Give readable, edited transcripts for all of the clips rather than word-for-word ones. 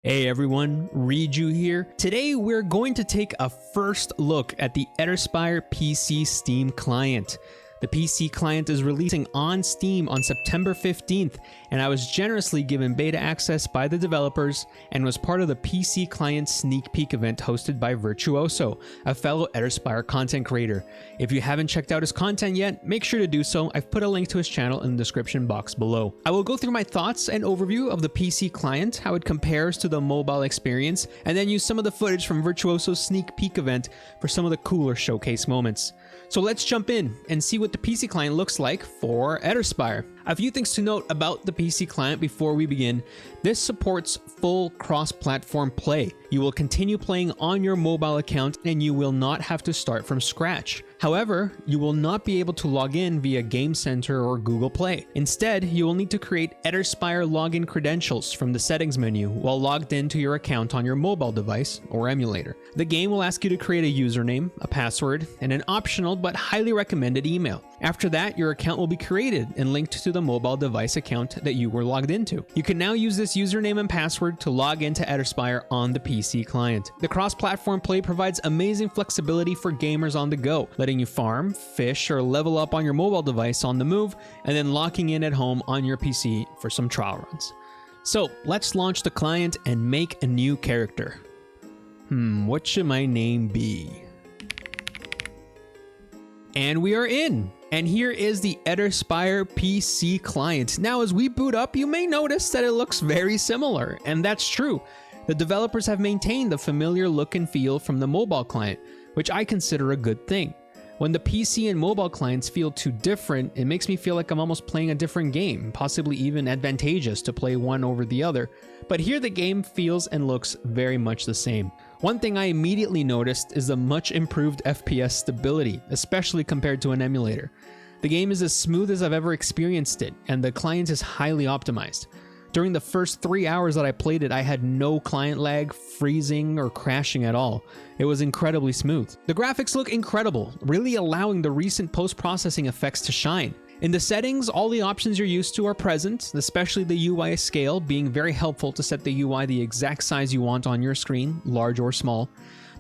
Hey everyone, Reju here. Today we're going to take a first look at the Eterspire PC Steam client. The PC client is releasing on Steam on September 15th, and I was generously given beta access by the developers and was part of the PC client sneak peek event hosted by Virtuoso, a fellow Eterspire content creator. If you haven't checked out his content yet, make sure to do so. I've put a link to his channel in the description box below. I will go through my thoughts and overview of the PC client, how it compares to the mobile experience, and then use some of the footage from Virtuoso's sneak peek event for some of the cooler showcase moments. So let's jump in and see what the PC client looks like for Eterspire. A few things to note about the PC client before we begin. This supports full cross-platform play. You will continue playing on your mobile account and you will not have to start from scratch. However, you will not be able to log in via Game Center or Google Play. Instead, you will need to create Eterspire login credentials from the settings menu while logged into your account on your mobile device or emulator. The game will ask you to create a username, a password, and an optional but highly recommended email. After that, your account will be created and linked to the mobile device account that you were logged into. You can now use this username and password to log into Eterspire on the PC client. The cross-platform play provides amazing flexibility for gamers on the go, letting you farm, fish, or level up on your mobile device on the move, and then locking in at home on your PC for some trial runs. So let's launch the client and make a new character. What should my name be? And we are in. And here is the Eterspire PC client. Now, as we boot up, you may notice that it looks very similar, and that's true. The developers have maintained the familiar look and feel from the mobile client, which I consider a good thing. When the PC and mobile clients feel too different, it makes me feel like I'm almost playing a different game, possibly even advantageous to play one over the other. But here the game feels and looks very much the same. One thing I immediately noticed is the much improved FPS stability, especially compared to an emulator. The game is as smooth as I've ever experienced it, and the client is highly optimized. During the first 3 hours that I played it, I had no client lag, freezing, or crashing at all. It was incredibly smooth. The graphics look incredible, really allowing the recent post-processing effects to shine. In the settings, all the options you're used to are present, especially the UI scale being very helpful to set the UI the exact size you want on your screen, large or small.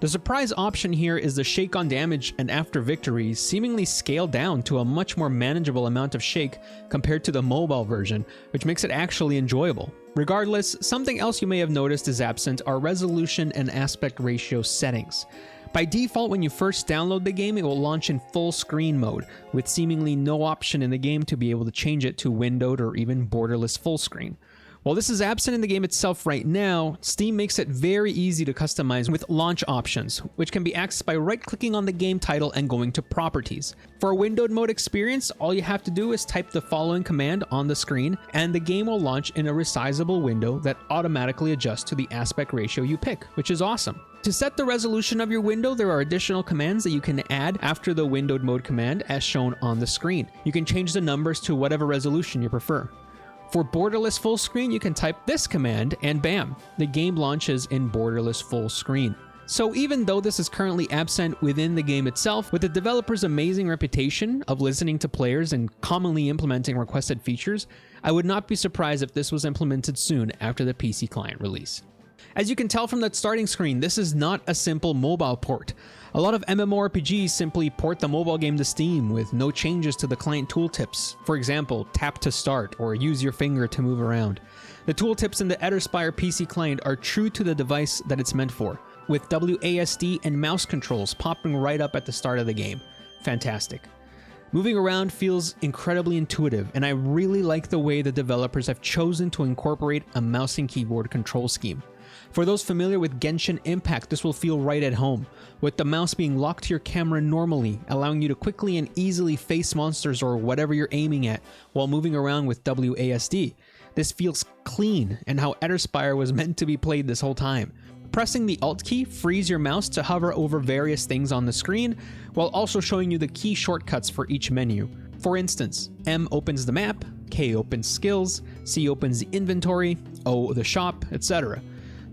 The surprise option here is the shake on damage and after victory seemingly scaled down to a much more manageable amount of shake compared to the mobile version, which makes it actually enjoyable. Regardless, something else you may have noticed is absent are resolution and aspect ratio settings. By default, when you first download the game, it will launch in full screen mode, with seemingly no option in the game to be able to change it to windowed or even borderless full screen. While this is absent in the game itself right now, Steam makes it very easy to customize with launch options, which can be accessed by right-clicking on the game title and going to Properties. For a windowed mode experience, all you have to do is type the following command on the screen, and the game will launch in a resizable window that automatically adjusts to the aspect ratio you pick, which is awesome. To set the resolution of your window, there are additional commands that you can add after the windowed mode command as shown on the screen. You can change the numbers to whatever resolution you prefer. For borderless full screen, you can type this command and bam, the game launches in borderless full screen. So even though this is currently absent within the game itself, with the developer's amazing reputation of listening to players and commonly implementing requested features, I would not be surprised if this was implemented soon after the PC client release. As you can tell from that starting screen, this is not a simple mobile port. A lot of MMORPGs simply port the mobile game to Steam with no changes to the client tooltips. For example, tap to start or use your finger to move around. The tooltips in the Eterspire PC client are true to the device that it's meant for, with WASD and mouse controls popping right up at the start of the game. Fantastic. Moving around feels incredibly intuitive, and I really like the way the developers have chosen to incorporate a mouse and keyboard control scheme. For those familiar with Genshin Impact, this will feel right at home, with the mouse being locked to your camera normally, allowing you to quickly and easily face monsters or whatever you're aiming at while moving around with WASD. This feels clean and how Eterspire was meant to be played this whole time. Pressing the Alt key frees your mouse to hover over various things on the screen, while also showing you the key shortcuts for each menu. For instance, M opens the map, K opens skills, C opens the inventory, O the shop, etc.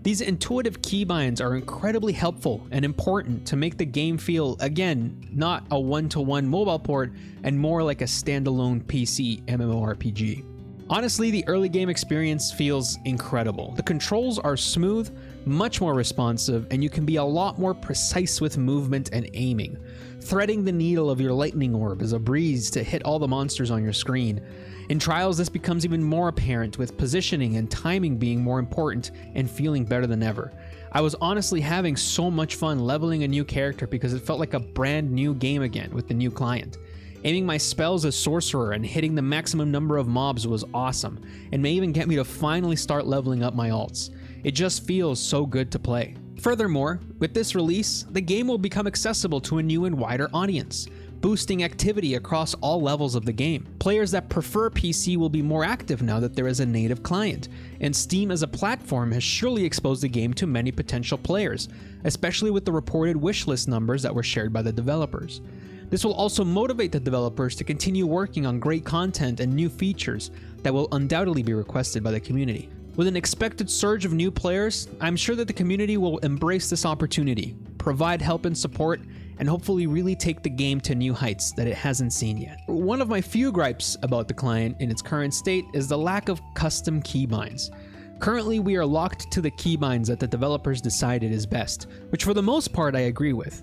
These intuitive keybinds are incredibly helpful and important to make the game feel, again, not a one-to-one mobile port and more like a standalone PC MMORPG. Honestly, the early game experience feels incredible. The controls are smooth, much more responsive, and you can be a lot more precise with movement and aiming. Threading the needle of your lightning orb is a breeze to hit all the monsters on your screen. In Trials, this becomes even more apparent, with positioning and timing being more important and feeling better than ever. I was honestly having so much fun leveling a new character because it felt like a brand new game again with the new client. Aiming my spells as sorcerer and hitting the maximum number of mobs was awesome, and may even get me to finally start leveling up my alts. It just feels so good to play. Furthermore, with this release, the game will become accessible to a new and wider audience, boosting activity across all levels of the game. Players that prefer PC will be more active now that there is a native client, and Steam as a platform has surely exposed the game to many potential players, especially with the reported wishlist numbers that were shared by the developers. This will also motivate the developers to continue working on great content and new features that will undoubtedly be requested by the community. With an expected surge of new players, I'm sure that the community will embrace this opportunity, provide help and support, and hopefully really take the game to new heights that it hasn't seen yet. One of my few gripes about the client in its current state is the lack of custom keybinds. Currently, we are locked to the keybinds that the developers decided is best, which for the most part I agree with.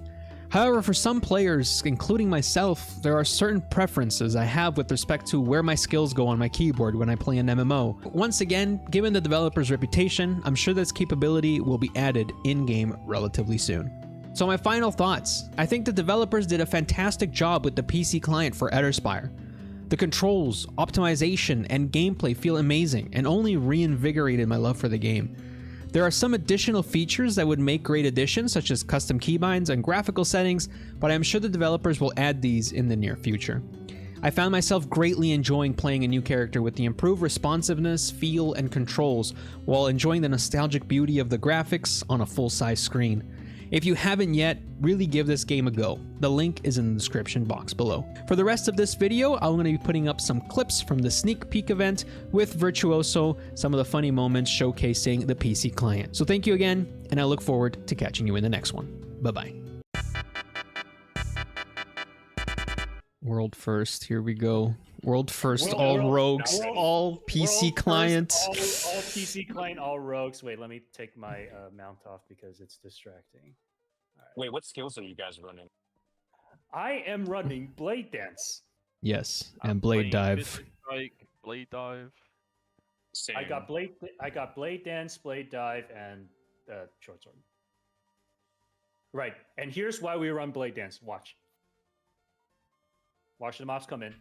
However, for some players, including myself, there are certain preferences I have with respect to where my skills go on my keyboard when I play an MMO. Once again, given the developer's reputation, I'm sure this capability will be added in-game relatively soon. So my final thoughts. I think the developers did a fantastic job with the PC client for Eterspire. The controls, optimization, and gameplay feel amazing and only reinvigorated my love for the game. There are some additional features that would make great additions, such as custom keybinds and graphical settings, but I'm sure the developers will add these in the near future. I found myself greatly enjoying playing a new character with the improved responsiveness, feel, and controls, while enjoying the nostalgic beauty of the graphics on a full-size screen. If you haven't yet, really give this game a go. The link is in the description box below. For the rest of this video, I'm going to be putting up some clips from the sneak peek event with Virtuoso, some of the funny moments showcasing the PC client. So thank you again, and I look forward to catching you in the next one. Bye-bye. World first, here we go. World first, all rogues, all PC client. All PC client, all rogues. Wait, let me take my mount off because it's distracting. Right. Wait, what skills are you guys running? I am running Blade Dance. Yes, and Blade Dive. Blade Dive. Same. I got Blade Dance, Blade Dive, and Short Sword. Right, and here's why we run Blade Dance. Watch. Watch the mobs come in.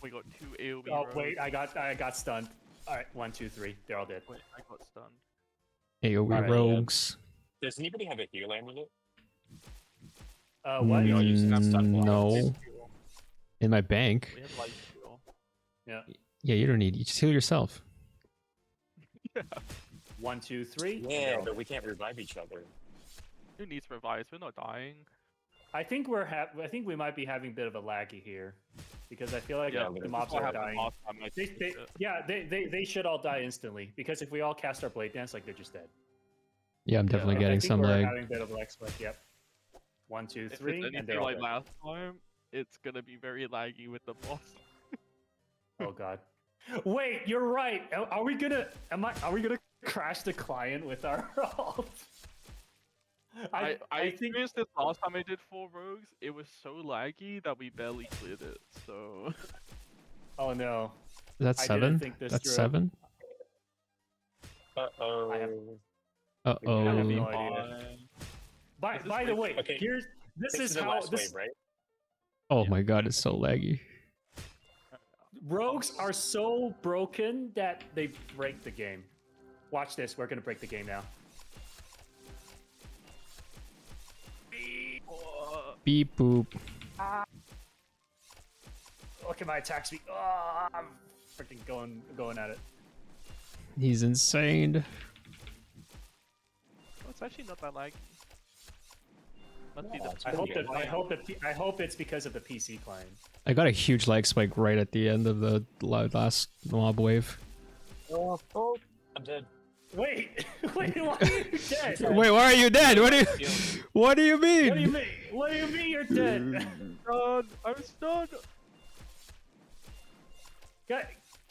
We got 2 AoE. Oh rogues. wait, I got stunned. All right, 1, 2, 3. They're all dead. Wait, I got stunned. AoE Alright, rogues. Does anybody have a heal amulet? What? You know, using that stun block. No. In my bank. We have light steal. Yeah. Yeah, you don't need. You just heal yourself. 1, 2, 3. Yeah, but we can't revive each other. Who needs revives? We're not dying. I think I think we might be having a bit of a laggy here, because I feel like Yeah, the mobs what are happened dying. last time, I think, They should all die instantly, because if we all cast our Blade Dance, like, they're just dead. Yeah, I'm definitely I getting think some we're lag. having a bit of a lag spike. Yep. 1, 2, If 3, it's and anything they're all like dead. last time, it's gonna be very laggy with the boss. Oh god. Wait, you're right. Are we gonna crash the client with our ult? I think experienced this last time I did 4 rogues. It was so laggy that we barely cleared it. So Oh no. That's I 7? didn't think this That's through. 7? Uh-oh. I have Uh-oh. no idea. By the way, Okay. this This is the how last this wave, right? Oh my god, it's so laggy. rogues are so broken that they break the game. Watch this. We're gonna break the game now. Beep boop. Look at my attack speed. Oh, I'm freaking going at it. He's insane. oh, it's actually not that laggy. Must be Yeah, the it's I hope it's because of the PC client. I got a huge lag spike right at the end of the last mob wave. Oh, I'm dead. Wait, why are you dead? Wait, why are you dead? What do you mean? What do you mean? What do you mean you're dead? stunned. I'm stunned.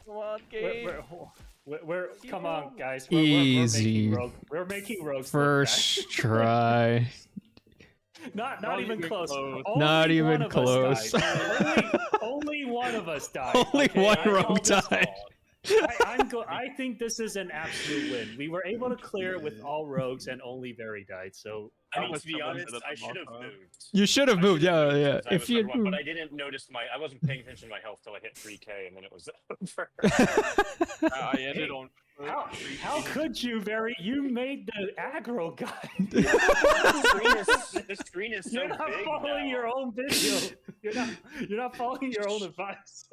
Come on, game. Come on, guys. Easy. We're making rogues. First try. Not even close. Not Only even one of us close. died. only one of us died. Only okay? one I call rogue this- died. I think this is an absolute win. We were able to clear with all rogues, and only Barry died. So I mean, was to be someone honest, hit at I the should have bottom. moved. You should have moved. Yeah, yeah. Because I If was you number one, but I didn't notice I wasn't paying attention to my health till I hit 3K, and then it was over. I ended on. how could you, Barry? You made the aggro guy. The screen is so You're not big following now. your own video. You're not following your own advice.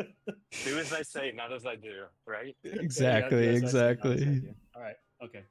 Do as I say, not as I do, right? Exactly, Yeah, that's what I said, not exactly. as I do. All right. Okay.